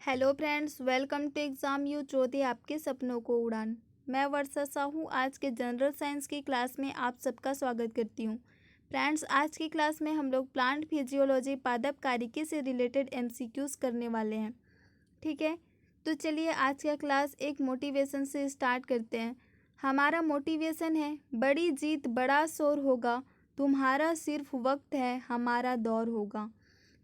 Hello friends, welcome to exam you Jyoti आपके सपनों को उड़ान। मैं वर्षा साहू आज के जनरल साइंस की क्लास में आप सबका स्वागत करती हूँ। फ्रेंड्स, आज की क्लास में हम लोग प्लांट फिजियोलॉजी पादप कारिकी से रिलेटेड एमसीक्यूज़ करने वाले हैं। ठीक है, तो चलिए आज का क्लास एक मोटिवेशन से स्टार्ट करते हैं। हमारा मोटिवेशन है, बड़ी जीत बड़ा शोर होगा, तुम्हारा सिर्फ वक्त है, हमारा दौर होगा।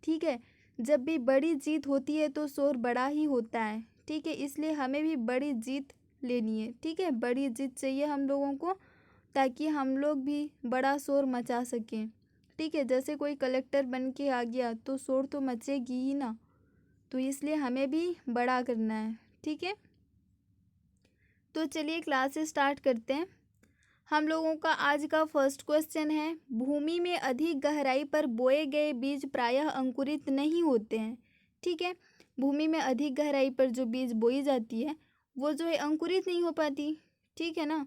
ठीक है, जब भी बड़ी जीत होती है तो शोर बड़ा ही होता है। ठीक है, इसलिए हमें भी बड़ी जीत लेनी है। ठीक है, बड़ी जीत चाहिए हम लोगों को, ताकि हम लोग भी बड़ा शोर मचा सकें। ठीक है, जैसे कोई कलेक्टर बन के आ गया तो शोर तो मचेगी ही ना, तो इसलिए हमें भी बड़ा करना है। ठीक है, तो चलिए क्लास स्टार्ट करते हैं। हम लोगों का आज का फर्स्ट क्वेश्चन है, भूमि में अधिक गहराई पर बोए गए बीज प्रायः अंकुरित नहीं होते हैं। ठीक है, भूमि में अधिक गहराई पर जो बीज बोई जाती है वो जो है अंकुरित नहीं हो पाती। ठीक है ना,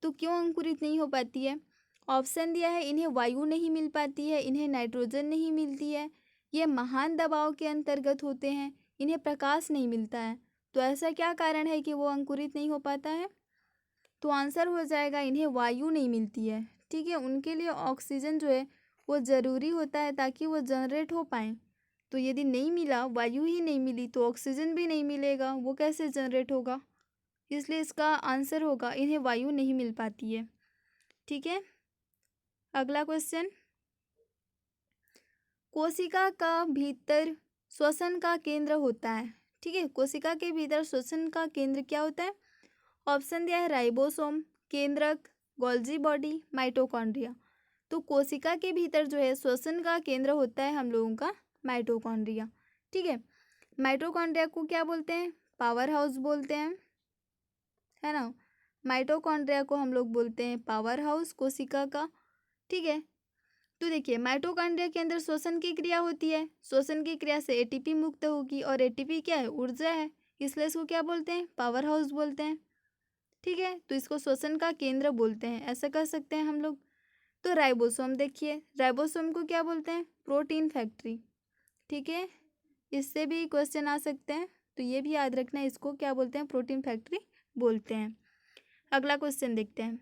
तो क्यों अंकुरित नहीं हो पाती है? ऑप्शन दिया है, इन्हें वायु नहीं मिल पाती है, इन्हें नाइट्रोजन नहीं मिलती है, ये महान दबाव के अंतर्गत होते हैं, इन्हें प्रकाश नहीं मिलता है। तो ऐसा क्या कारण है कि वो अंकुरित नहीं हो पाता है? तो आंसर हो जाएगा, इन्हें वायु नहीं मिलती है। ठीक है, उनके लिए ऑक्सीजन जो है वो ज़रूरी होता है ताकि वो जनरेट हो पाए। तो यदि नहीं मिला, वायु ही नहीं मिली, तो ऑक्सीजन भी नहीं मिलेगा, वो कैसे जनरेट होगा? इसलिए इसका आंसर होगा, इन्हें वायु नहीं मिल पाती है। ठीक है, अगला क्वेश्चन, कोशिका का भीतर श्वसन का केंद्र होता है। ठीक है, कोशिका के भीतर श्वसन का केंद्र क्या होता है? ऑप्शन दिया है, राइबोसोम, केंद्रक, गोल्जी बॉडी, माइटोकॉन्ड्रिया। तो कोशिका के भीतर जो है श्वसन का केंद्र होता है हम लोगों का माइटोकॉन्ड्रिया। ठीक है, माइटोकॉन्ड्रिया को क्या बोलते हैं? पावर हाउस बोलते हैं, है ना। माइटोकॉन्ड्रिया को हम लोग बोलते हैं पावर हाउस कोशिका का। ठीक है, तो देखिए माइटोकॉन्ड्रिया के अंदर श्वसन की क्रिया होती है, श्वसन की क्रिया से एटीपी मुक्त होगी, और एटीपी क्या है? ऊर्जा है, इसलिए इसको क्या बोलते हैं? पावर हाउस बोलते हैं। ठीक है, तो इसको श्वसन का केंद्र बोलते हैं, ऐसा कर सकते हैं हम लोग। तो राइबोसोम देखिए, राइबोसोम को क्या बोलते हैं? Protein factory. ठीक है, इससे भी क्वेश्चन आ सकते हैं, तो ये भी याद रखना है, इसको क्या बोलते हैं? प्रोटीन फैक्ट्री बोलते हैं। अगला क्वेश्चन देखते हैं,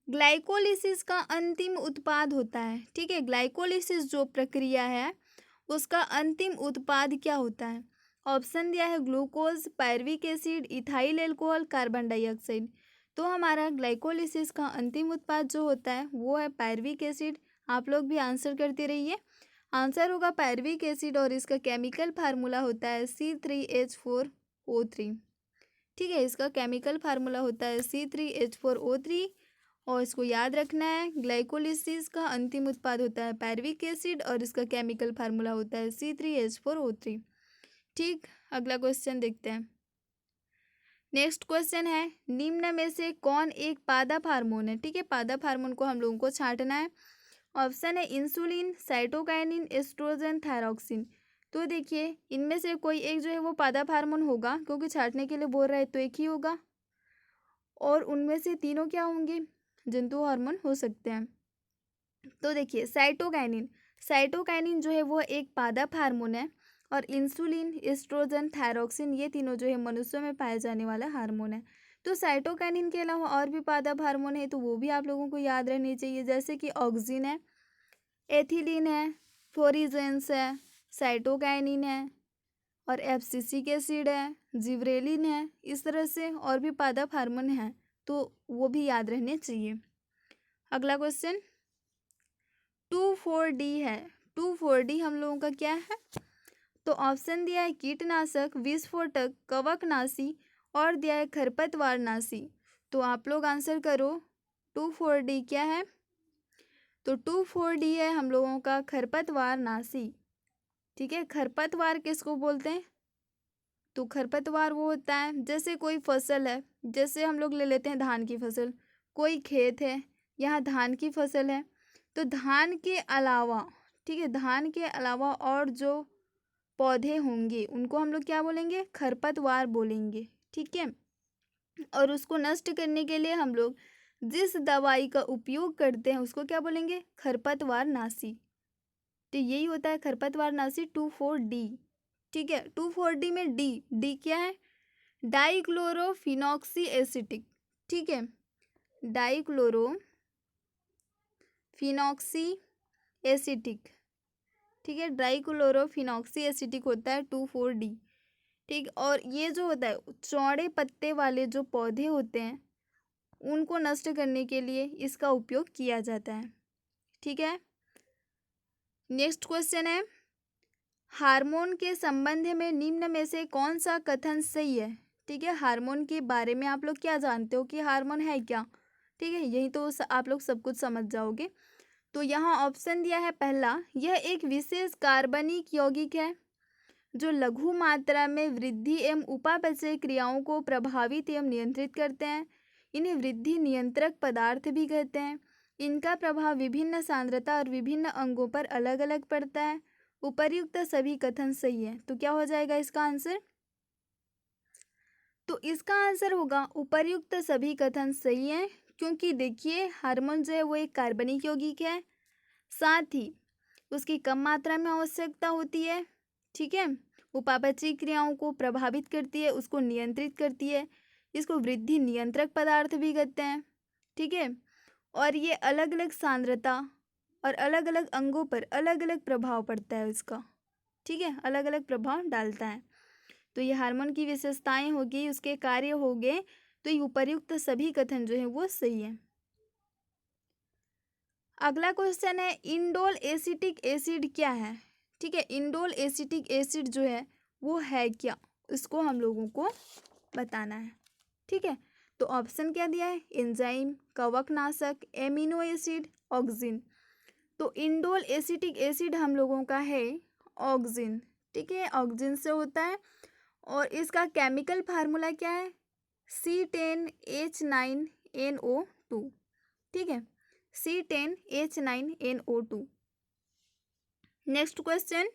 ग्लाइकोलिसिस का अंतिम उत्पाद होता है। ठीक है, ग्लाइकोलिसिस जो प्रक्रिया है उसका अंतिम उत्पाद क्या होता है? ऑप्शन दिया है, glucose, pyruvic acid, ethyl alcohol, carbon dioxide. तो हमारा ग्लाइकोलिसिस का अंतिम उत्पाद जो होता है वो है पायरविक एसिड। आप लोग भी आंसर करते रहिए, आंसर होगा पायरविक एसिड, और इसका केमिकल फार्मूला होता है C3H4O3। ठीक है, इसका केमिकल फार्मूला होता है C3H4O3, और इसको याद रखना है, ग्लाइकोलिसिस का अंतिम उत्पाद होता है पायरविक एसिड, और इसका केमिकल फार्मूला होता है C3H4O3। ठीक, अगला क्वेश्चन देखते हैं। नेक्स्ट क्वेश्चन है, निम्न में से कौन एक पादप हार्मोन है? ठीक है, पादप हार्मोन को हम लोगों को छांटना है। ऑप्शन है, इंसुलिन, साइटोकाइनिन, एस्ट्रोजन, थायरॉक्सिन। तो देखिए इनमें से कोई एक जो है वो पादप हार्मोन होगा, क्योंकि छांटने के लिए बोल रहा है तो एक ही होगा, और उनमें से तीनों क्या होंगे? जंतु हार्मोन हो सकते हैं। तो देखिए साइटोकाइनिन, साइटोकाइनिन जो है वो एक पादप हार्मोन है, और इंसुलिन, एस्ट्रोजन, थायरॉक्सिन ये तीनों जो है मनुष्यों में पाए जाने वाला हार्मोन है। तो साइटोकाइनिन के अलावा और भी पादप हार्मोन है, तो वो भी आप लोगों को याद रहनी चाहिए, जैसे कि ऑक्सिन है, एथिलीन है, फ्लोरीजेंस है, साइटोकाइनिन है, और एब्सिसिक एसिड है, जिब्रेलिन है। इस तरह से और भी पादप हार्मोन हैं, तो वो भी याद रहने चाहिए। अगला क्वेश्चन, 2,4-D है। 2,4-D हम लोगों का क्या है? तो ऑप्शन दिया है, कीटनाशक, विस्फोटक, कवकनाशी, और दिया है खरपतवारनाशी। तो आप लोग आंसर करो, 2,4-D क्या है? तो 2,4-D है हम लोगों का खरपतवारनाशी। ठीक है, खरपतवार किसको बोलते हैं? तो खरपतवार वो होता है, जैसे कोई फसल है, जैसे हम लोग ले लेते हैं धान की फसल, कोई खेत है, यहाँ धान की फसल है, तो धान के अलावा, ठीक है, धान के अलावा और जो पौधे होंगे उनको हम लोग क्या बोलेंगे? खरपतवार बोलेंगे। ठीक है, और उसको नष्ट करने के लिए हम लोग जिस दवाई का उपयोग करते हैं उसको क्या बोलेंगे? खरपतवारनाशी। तो यही होता है खरपतवारनाशी 2,4-D। ठीक है। 2,4-D में डी, डी क्या है? डाइक्लोरोफिनॉक्सी एसिटिक, ठीक है, डाइक्लोरोफिनॉक्सी एसिटिक, ठीक है, डाइक्लोरोफिनॉक्सी एसिटिक होता है 2,4-D, ठीक। और ये जो होता है चौड़े पत्ते वाले जो पौधे होते हैं उनको नष्ट करने के लिए इसका उपयोग किया जाता है, ठीक है। नेक्स्ट क्वेश्चन है, हार्मोन के संबंध में निम्न में से कौन सा कथन सही है? ठीक है, हार्मोन के बारे में आप लोग क्या जानते हो कि हार्मोन है क्या? ठीक है, यही तो आप लोग सब कुछ समझ जाओगे। तो यहाँ ऑप्शन दिया है पहला, यह एक विशेष कार्बनिक यौगिक है जो लघु मात्रा में वृद्धि एवं उपापचय क्रियाओं को प्रभावित एवं नियंत्रित करते हैं। इन्हें वृद्धि नियंत्रक पदार्थ भी कहते हैं। इनका प्रभाव विभिन्न सांद्रता और विभिन्न अंगों पर अलग अलग पड़ता है। उपर्युक्त सभी कथन सही है। तो क्या हो जाएगा इसका आंसर? तो इसका आंसर होगा उपर्युक्त सभी कथन सही है, क्योंकि देखिए हार्मोन जो है वो एक कार्बनिक यौगिक है, साथ ही उसकी कम मात्रा में आवश्यकता होती है, ठीक है, उपापचयी क्रियाओं को प्रभावित करती है, उसको नियंत्रित करती है, इसको वृद्धि नियंत्रक पदार्थ भी कहते हैं, ठीक है। और ये अलग अलग सांद्रता और अलग अलग अंगों पर अलग अलग प्रभाव पड़ता है उसका, ठीक है, अलग अलग प्रभाव डालता है। तो ये हार्मोन की विशेषताएं होगी, उसके कार्य हो गए, तो ये उपर्युक्त सभी कथन जो है वो सही है। अगला क्वेश्चन है, इंडोल एसिटिक एसिड क्या है? ठीक है, इंडोल एसिटिक एसिड जो है वो है क्या, इसको हम लोगों को बताना है, ठीक है। तो ऑप्शन क्या दिया है? एंजाइम, कवकनाशक, एमिनो एसिड, ऑक्सिन। तो इंडोल एसिटिक एसिड हम लोगों का है ऑक्सिन, ठीक है, ऑक्सिन से होता है। और इसका केमिकल फार्मूला क्या है? C10H9NO2, ठीक है, C10H9NO2। नेक्स्ट क्वेश्चन,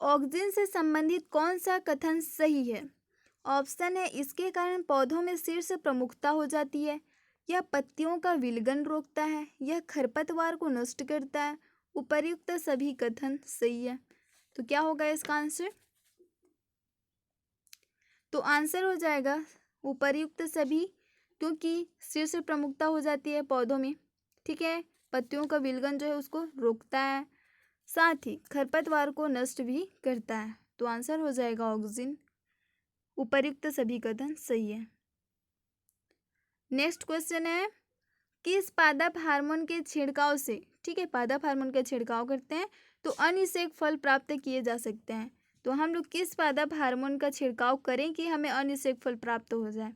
ऑक्सिन से संबंधित कौन सा कथन सही है? ऑप्शन है, इसके कारण पौधों में शीर्ष प्रमुखता हो जाती है, यह पत्तियों का विलगन रोकता है, यह खरपतवार को नष्ट करता है। उपर्युक्त सभी कथन सही है। तो क्या होगा इसका आंसर? तो आंसर हो जाएगा उपर्युक्त सभी, क्योंकि शीर्ष प्रमुखता हो जाती है पौधों में, ठीक है, पत्तियों का विलगन जो है उसको रोकता है, साथ ही खरपतवार को नष्ट भी करता है। तो आंसर हो जाएगा ऑक्सिन। उपर्युक्त सभी कथन सही है। नेक्स्ट क्वेश्चन है, किस पादप हार्मोन के छिड़काव से, ठीक है, पादप हार्मोन का छिड़काव करते हैं तो अनिषेक फल प्राप्त किए जा सकते हैं? तो हम लोग किस पादप हार्मोन का छिड़काव करें कि हमें अनिषेक फल प्राप्त हो जाए?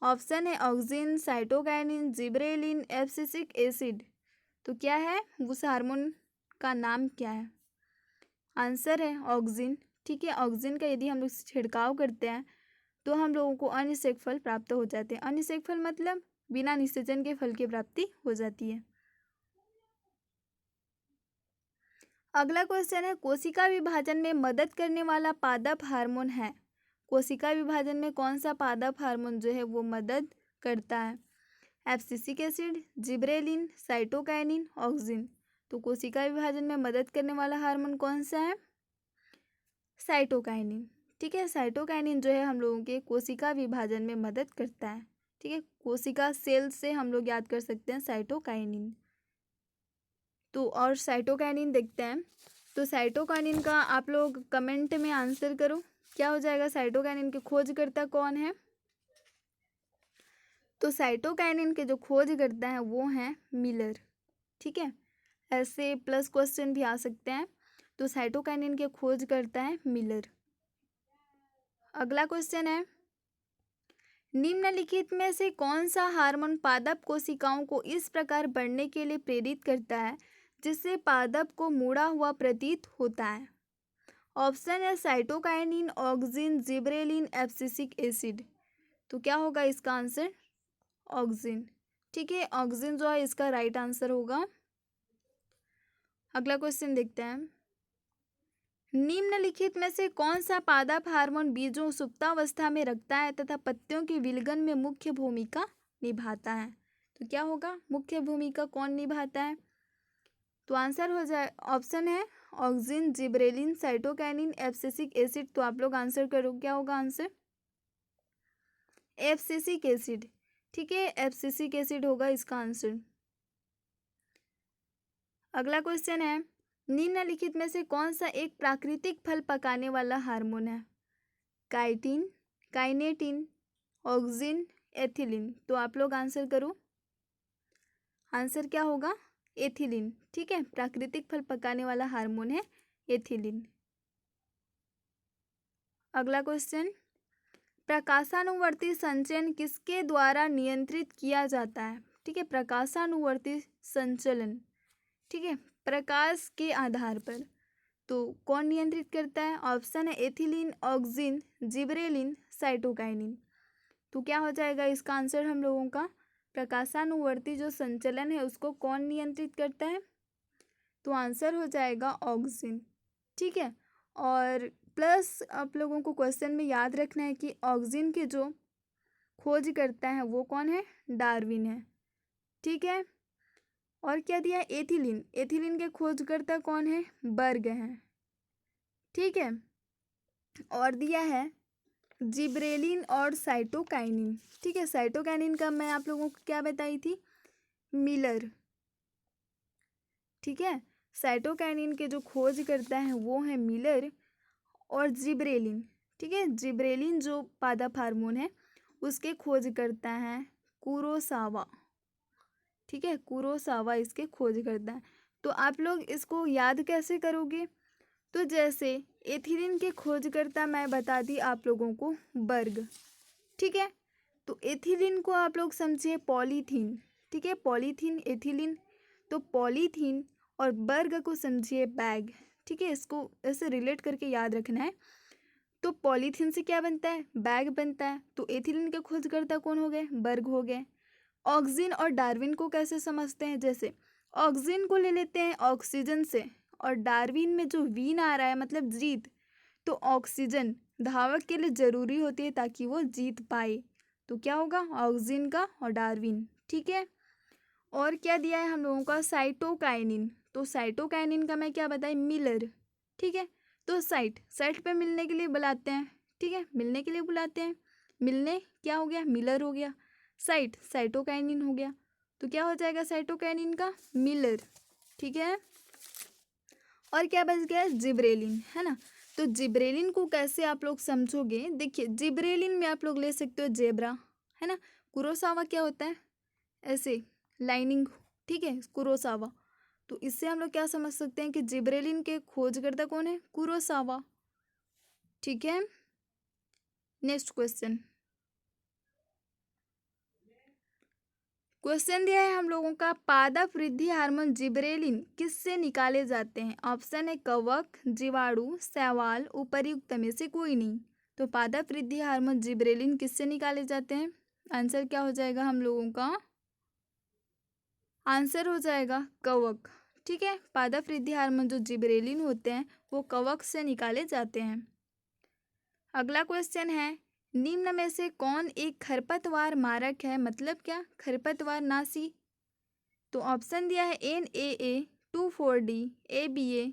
ऑप्शन है auxin, cytokinin, gibberellin, abscisic acid. तो क्या है उस हार्मोन का नाम क्या है? आंसर है ऑक्सिन, ठीक है। ऑक्सिन का यदि हम लोग छिड़काव करते हैं तो हम लोगों को अनिषेक फल प्राप्त हो जाते हैं। अनिषेक फल मतलब बिना निषेचन के फल की प्राप्ति हो जाती है। अगला क्वेश्चन है, कोशिका विभाजन में मदद करने वाला पादप हार्मोन है? कोशिका विभाजन में कौन सा पादप हार्मोन जो है वो मदद करता है? Abscisic acid, gibberellin, cytokinin, auxin. तो कोशिका विभाजन में मदद करने वाला हार्मोन कौन सा है? साइटोकाइनिन, ठीक है। साइटोकाइनिन जो है हम लोगों के कोशिका विभाजन में मदद करता है, ठीक है। कोशिका सेल से हम लोग याद कर सकते हैं साइटोकाइनिन। तो और साइटोकाइनिन देखते हैं, तो साइटोकाइनिन का आप लोग कमेंट में आंसर करो, क्या हो जाएगा? साइटोकाइनिन के खोजकर्ता कौन है? तो साइटोकाइनिन के जो खोजकर्ता हैं वो हैं मिलर, ठीक है। ऐसे प्लस क्वेश्चन भी आ सकते हैं। तो साइटोकाइनिन के खोजकर्ता है मिलर। अगला क्वेश्चन है, निम्नलिखित में से कौन सा हार्मोन पादप कोशिकाओं को इस प्रकार बढ़ने के लिए प्रेरित करता है जिससे पादप को मुड़ा हुआ प्रतीत होता है? ऑप्शन है cytokinin, auxin, gibberellin, abscisic acid. तो क्या होगा इसका आंसर? ऑक्सिन, ठीक है, ऑक्सिन जो है इसका राइट आंसर होगा। अगला क्वेश्चन देखते हैं, निम्नलिखित में से कौन सा पादप हार्मोन बीजों सुप्तावस्था में रखता है तथा पत्तियों के विलगन में मुख्य भूमिका निभाता है? तो क्या होगा, मुख्य भूमिका कौन निभाता है? तो आंसर हो जाए, ऑप्शन है auxin, gibberellin, cytokinin, abscisic acid. तो आप लोग आंसर करो, क्या होगा आंसर? Abscisic acid. ठीक है, एब्सिसिक एसिड होगा इसका आंसर। अगला क्वेश्चन है, निम्नलिखित में से कौन सा एक प्राकृतिक फल पकाने वाला हार्मोन है? Chitin, kinetin, auxin, ethylene. तो आप लोग आंसर करो, आंसर क्या होगा? एथिलीन। ठीक है, प्राकृतिक फल पकाने वाला हार्मोन है एथिलीन। अगला क्वेश्चन, प्रकाशानुवर्ती संचयन किसके द्वारा नियंत्रित किया जाता है? ठीक है, प्रकाशानुवर्ती संचलन, ठीक है, प्रकाश के आधार पर। तो कौन नियंत्रित करता है? ऑप्शन है एथिलीन, ऑक्सिन, जिब्रेलिन, साइटोकाइनिन। तो क्या हो जाएगा इसका आंसर हम लोगों का? प्रकाशानुवर्ती जो संचलन है उसको कौन नियंत्रित करता है? तो आंसर हो जाएगा ऑक्सिन। ठीक है, और प्लस आप लोगों को क्वेश्चन में याद रखना है कि ऑक्सिन की जो खोज करता है वो कौन है? डार्विन है। ठीक है, और क्या दिया है? एथिलीन। एथिलीन के खोजकर्ता कौन है? बर्ग हैं। ठीक है, और दिया है जिब्रेलिन और साइटोकाइनिन। ठीक है, साइटोकाइनिन का मैं आप लोगों को क्या बताई थी? मिलर। ठीक है, साइटोकाइनिन के जो खोज करता है वो है मिलर। और जिब्रेलिन, ठीक है, जिब्रेलिन जो पादप हार्मोन है उसके खोज करता है कुरोसावा। ठीक है, कुरोसावा इसके खोज करता है। तो आप लोग इसको याद कैसे करोगे? तो जैसे एथिलीन के खोजकर्ता मैं बता दी आप लोगों को बर्ग। ठीक है, तो एथिलीन को आप लोग समझिए पॉलीथीन। ठीक है, पॉलीथीन, एथिलीन, तो पॉलीथीन, और बर्ग को समझिए बैग। ठीक है, इसको ऐसे रिलेट करके याद रखना है। तो पॉलीथीन से क्या बनता है? बैग बनता है। तो एथिलीन के खोजकर्ता कौन हो गए? बर्ग हो गए। ऑक्सिन और डार्विन को कैसे समझते हैं? जैसे ऑक्सिन को ले लेते हैं ऑक्सीजन से, और डार्विन में जो वीन आ रहा है मतलब जीत, तो ऑक्सीजन धावक के लिए जरूरी होती है ताकि वो जीत पाए। तो क्या होगा? ऑक्सिन का और डार्विन। ठीक है, और क्या दिया है हम लोगों का? साइटोकाइनिन। तो साइटोकाइनिन का मैं क्या बताई? मिलर। ठीक है, तो साइट पे मिलने के लिए बुलाते हैं। ठीक है, मिलने के लिए बुलाते हैं, मिलने क्या हो गया? मिलर हो गया। साइटोकाइनिन हो गया। तो क्या हो जाएगा साइटोकाइनिन का? मिलर। ठीक है, और क्या बच गया? जिब्रेलिन, है ना। तो जिब्रेलिन को कैसे आप लोग समझोगे? देखिए, जिब्रेलिन में आप लोग ले सकते हो जेब्रा, है ना। कुरोसावा क्या होता है? ऐसे लाइनिंग। ठीक है, कुरोसावा। तो इससे हम लोग क्या समझ सकते हैं कि जिब्रेलिन के खोजकर्ता कौन है? कुरोसावा। ठीक है, नेक्स्ट क्वेश्चन। क्वेश्चन दिया है हम लोगों का, पादप वृद्धि हार्मोन जिब्रेलिन किससे निकाले जाते हैं? ऑप्शन है कवक, जीवाणु, शैवाल, उपर्युक्त में से कोई नहीं। तो पादप वृद्धि हार्मोन जिब्रेलिन किससे निकाले जाते हैं? आंसर क्या हो जाएगा हम लोगों का? आंसर हो जाएगा कवक। ठीक है, पादप वृद्धि हार्मोन जो जिब्रेलिन होते हैं वो कवक से निकाले जाते हैं। अगला क्वेश्चन है, निम्न में से कौन एक खरपतवार मारक है? मतलब क्या? खरपतवार नाशी। तो ऑप्शन दिया है NAA2,4-D, ABA,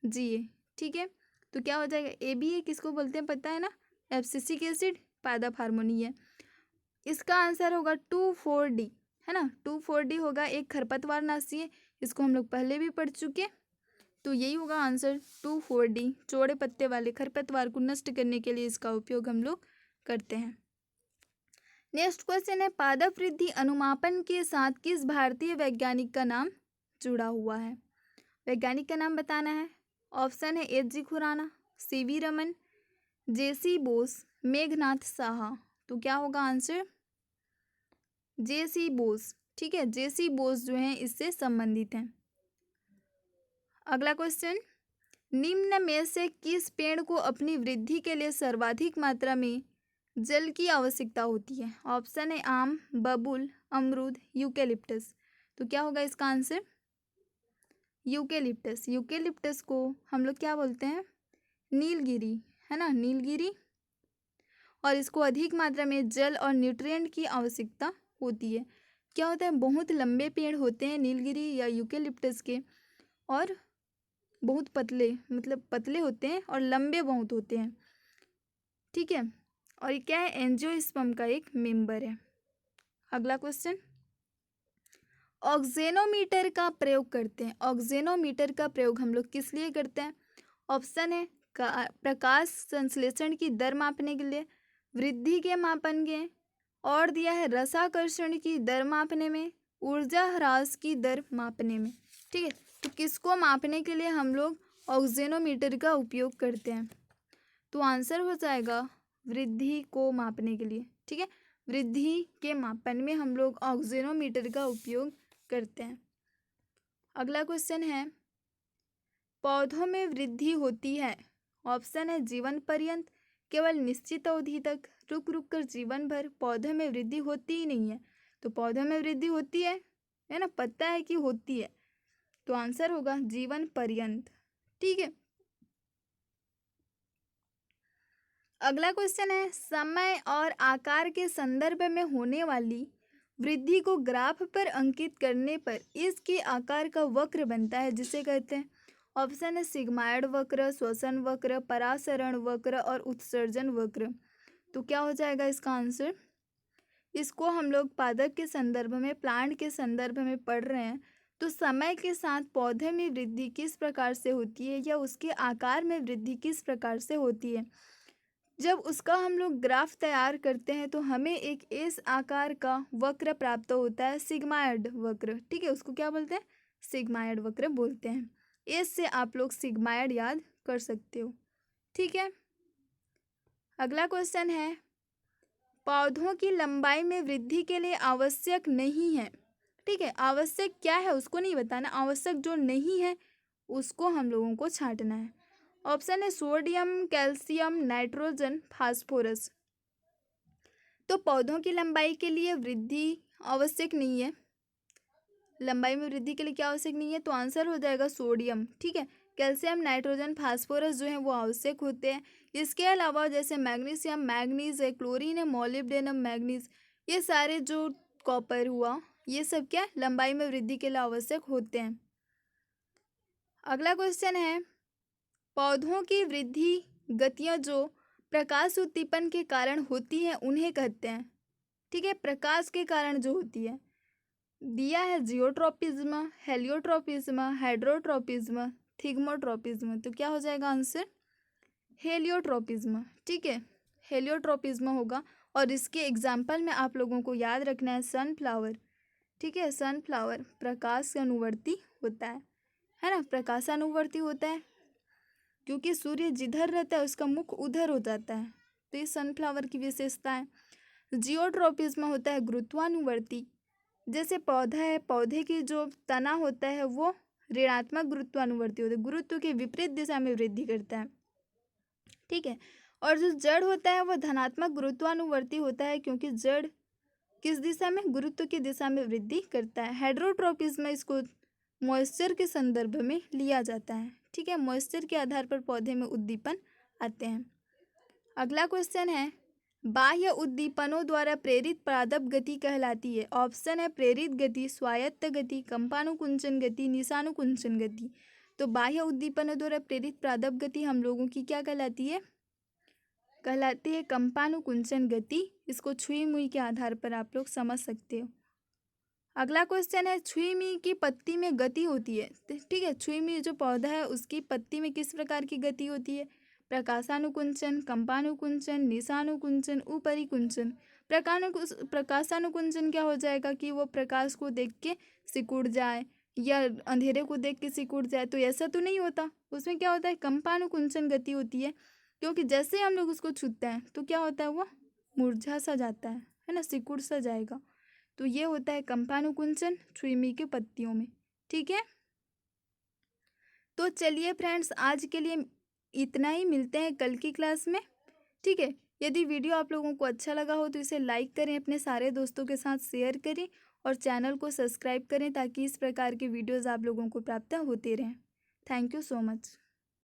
GA। ठीक है, तो क्या हो जाएगा? ABA किसको बोलते हैं पता है ना? एब्सिसिक एसिड, पादप हार्मोन ही है। इसका आंसर होगा 2,4-D, है ना। 2,4-D होगा, एक खरपतवार नाशी है। इसको हम लोग पहले भी पढ़ चुके, तो यही होगा आंसर 2,4-D। चौड़े पत्ते वाले खरपतवार को नष्ट करने के लिए इसका उपयोग हम लोग करते हैं। नेक्स्ट क्वेश्चन है, पादप वृद्धि अनुमापन के साथ किस भारतीय वैज्ञानिक का नाम जुड़ा हुआ है? वैज्ञानिक का नाम बताना है। ऑप्शन है HG Khurana, CV Raman, JC Bose, Meghnath Saha. तो क्या होगा आंसर? JC बोस। ठीक है, JC बोस जो है इससे संबंधित हैं। अगला क्वेश्चन, निम्न में से किस पेड़ को अपनी वृद्धि के लिए सर्वाधिक मात्रा में जल की आवश्यकता होती है? ऑप्शन है आम, बबूल, अमरूद, यूकेलिप्टस। तो क्या होगा इसका आंसर? यूकेलिप्टस। यूकेलिप्टस को हम लोग क्या बोलते हैं? नीलगिरी, है ना, नीलगिरी। और इसको अधिक मात्रा में जल और न्यूट्रिएंट की आवश्यकता होती है। क्या होता है? बहुत लंबे पेड़ होते हैं नीलगिरी या यूकेलिप्टस के, और बहुत पतले, मतलब पतले होते हैं और लंबे बहुत होते हैं, ठीक है। और ये क्या है, एंजियोस्पर्म का एक मेंबर है। अगला क्वेश्चन, ऑक्सेनोमीटर का प्रयोग करते हैं। ऑक्सेनोमीटर का प्रयोग हम लोग किस लिए करते हैं? ऑप्शन है प्रकाश संश्लेषण की दर मापने के लिए, वृद्धि के मापन के, और दिया है रसाकर्षण की दर मापने में, ऊर्जा ह्रास की दर मापने में, ठीक है। तो किसको मापने के लिए हम लोग ऑक्सेनोमीटर का उपयोग करते हैं? तो आंसर हो जाएगा वृद्धि को मापने के लिए, ठीक है। वृद्धि के मापन में हम लोग ऑक्सेनोमीटर का उपयोग करते हैं। अगला क्वेश्चन है, पौधों में वृद्धि होती है। ऑप्शन है जीवन पर्यंत, केवल निश्चित अवधि तक, रुक रुक कर जीवन भर, पौधों में वृद्धि होती ही नहीं है। तो पौधों में वृद्धि होती है ना, पता है कि होती है, तो आंसर होगा जीवन पर्यंत, ठीक है। अगला क्वेश्चन है, समय और आकार के संदर्भ में होने वाली वृद्धि को ग्राफ पर अंकित करने पर इसके आकार का वक्र बनता है, जिसे कहते हैं। ऑप्शन है सिग्मायड वक्र, श्वसन वक्र, परासरण वक्र और उत्सर्जन वक्र। तो क्या हो जाएगा इसका आंसर? इसको हम लोग पादप के संदर्भ में, प्लांट के संदर्भ में पढ़ रहे हैं। तो समय के साथ पौधे में वृद्धि किस प्रकार से होती है या उसके आकार में वृद्धि किस प्रकार से होती है, जब उसका हम लोग ग्राफ तैयार करते हैं तो हमें एक इस आकार का वक्र प्राप्त होता है, सिग्मायड वक्र, ठीक है। उसको क्या बोलते हैं? सिग्मायड वक्र बोलते हैं। इससे आप लोग सिग्मायड याद कर सकते हो, ठीक है। अगला क्वेश्चन है, पौधों की लंबाई में वृद्धि के लिए आवश्यक नहीं है, ठीक है। आवश्यक क्या है उसको नहीं बताना, आवश्यक जो नहीं है उसको हम लोगों को छांटना है। ऑप्शन है सोडियम, कैल्शियम, नाइट्रोजन, फास्फोरस। तो पौधों की लंबाई के लिए वृद्धि आवश्यक नहीं है, लंबाई में वृद्धि के लिए क्या आवश्यक नहीं है, तो आंसर हो जाएगा सोडियम, ठीक है। कैल्शियम, नाइट्रोजन, फास्फोरस जो है वो आवश्यक होते हैं। इसके अलावा जैसे मैग्नीशियम, मैग्नीज है, क्लोरीन है, मोलिब्डेनम, मैग्नीज, ये सारे जो कॉपर हुआ, ये सब क्या लंबाई में वृद्धि के लिए आवश्यक होते हैं। अगला क्वेश्चन है, पौधों की वृद्धि गतियाँ जो प्रकाश उद्दीपन के कारण होती हैं उन्हें कहते हैं, ठीक है। प्रकाश के कारण जो होती है, दिया है जियोट्रोपिज्म, हेलियोट्रोपिज्म, हाइड्रोट्रोपिज्म, थिग्मोट्रोपिज्म। तो क्या हो जाएगा आंसर? हेलियोट्रोपिज्म, ठीक है। हेलियोट्रोपिज्म होगा। और इसके एग्जाम्पल में आप लोगों को याद रखना है सनफ्लावर, ठीक है। सनफ्लावर प्रकाश अनुवर्ती होता है ना, प्रकाशानुवर्ती होता है, क्योंकि सूर्य जिधर रहता है उसका मुख उधर हो जाता है। तो ये सनफ्लावर की विशेषता है। जियोट्रोपिज्म होता है गुरुत्वानुवर्ती, जैसे पौधा है, पौधे की जो तना होता है वो ऋणात्मक गुरुत्वानुवर्ती होता है, गुरुत्व के विपरीत दिशा में वृद्धि करता है, ठीक है। और जो जड़ होता है वो धनात्मक गुरुत्वानुवर्ती होता है, क्योंकि जड़ किस दिशा में, गुरुत्व की दिशा में वृद्धि करता है। हाइड्रोट्रोपिज्म इसको मॉइस्चर के संदर्भ में लिया जाता है, ठीक है। मॉइस्चर के आधार पर पौधे में उद्दीपन आते हैं। अगला क्वेश्चन है, बाह्य उद्दीपनों द्वारा प्रेरित पादप गति कहलाती है। ऑप्शन है प्रेरित गति, स्वायत्त गति, कंपानुकुंचन गति, निशानुकुंचन गति। तो बाह्य उद्दीपनों द्वारा प्रेरित पादप गति हम लोगों की क्या कहलाती है? कहलाती है कंपानुकुंचन गति। इसको छुई मुई के आधार पर आप लोग समझ सकते हो। अगला क्वेश्चन है, छुई मुई की पत्ती में गति होती है, ठीक है। छुई मुई जो पौधा है उसकी पत्ती में किस प्रकार की गति होती है? प्रकाशानुकुंचन, कंपानुकुंचन, निशानुकुंचन, उपरिकुंचन। प्रकाशानुकुंचन क्या हो जाएगा कि वो प्रकाश को देख के सिकुड़ जाए या अंधेरे को देख के सिकुड़ जाए, तो ऐसा तो नहीं होता। उसमें क्या होता है, कंपानुकुंचन गति होती है, क्योंकि जैसे हम लोग उसको छूते हैं तो क्या होता है, वो मुरझा सा जाता है ना, सिकुड़ सा जाएगा। तो ये होता है कंपानुकुंचन छुई मुई की पत्तियों में, ठीक है। तो चलिए फ्रेंड्स, आज के लिए इतना ही, मिलते हैं कल की क्लास में, ठीक है। यदि वीडियो आप लोगों को अच्छा लगा हो तो इसे लाइक करें, अपने सारे दोस्तों के साथ शेयर करें और चैनल को सब्सक्राइब करें, ताकि इस प्रकार के वीडियोज़ आप लोगों को प्राप्त होते रहें। Thank you so much.